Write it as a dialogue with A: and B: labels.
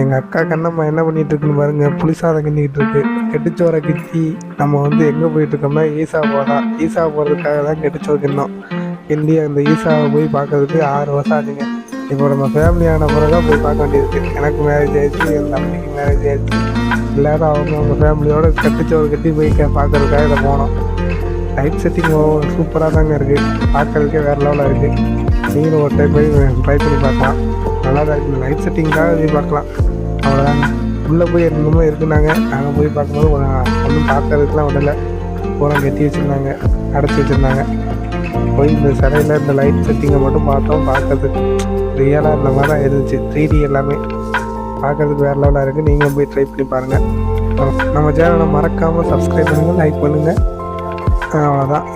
A: எங்கள் அக்கா கண்ணம்மா என்ன பண்ணிகிட்டு இருக்குன்னு பாருங்க, புளிசாதம் கிண்டிக்கிட்டு இருக்கு. கெட்டுச்சோரை கிட்டி நம்ம வந்து எங்கே போயிட்டுருக்கோம்னா ஈசா போகலாம். ஈசா போகிறதுக்காக தான் கெட்டுச்சோறு கிண்ணோம். கிண்டி அந்த ஈசாவை போய் பார்க்கறதுக்கு 6 வருஷம் ஆச்சுங்க. இப்போ நம்ம ஃபேமிலியான பிறகு தான் போய் பார்க்க வேண்டியிருக்கு. எனக்கு மேரேஜ் ஆயிடுச்சு, என் தம்பிக்கு மேரேஜ் ஆயிடுச்சு. எல்லோரும் அவங்க ஃபேமிலியோட கெட்டுச்சோறு கட்டி போய் பார்க்கறதுக்காக இதை போனோம். லைட் செட்டிங் சூப்பராக தாங்க இருக்குது, பார்க்குறதுக்கே வேறு லெவலில் இருக்குது. நீங்களும் ஒரு டைம் போய் ட்ரை பண்ணி பார்க்கலாம், நல்லா தான் இருக்குது. லைட் செட்டிங்காக போய் பார்க்கலாம், அவ்வளோதாங்க. உள்ளே போய் என்னமோ இருக்குனாங்க, நாங்கள் போய் பார்க்கும்போது ஒன்றும் பார்க்கறதுக்குலாம் விடலை, பூரா கட்டி வச்சுருந்தாங்க, அடைச்சி வச்சுருந்தாங்க. போய் இந்த சிலையில் இந்த லைட் செட்டிங்கை மட்டும் பார்த்தோம். பார்க்கறதுக்கு ரியலாக இருந்த மாதிரி தான் இருந்துச்சு, 3D எல்லாமே பார்க்குறதுக்கு வேறு லெவலாக இருக்குது. நீங்களும் போய் ட்ரை பண்ணி பாருங்கள். நம்ம சேனலை மறக்காமல் சப்ஸ்கிரைப் பண்ணுங்கள், லைக் பண்ணுங்கள். அவ்வளோதான்.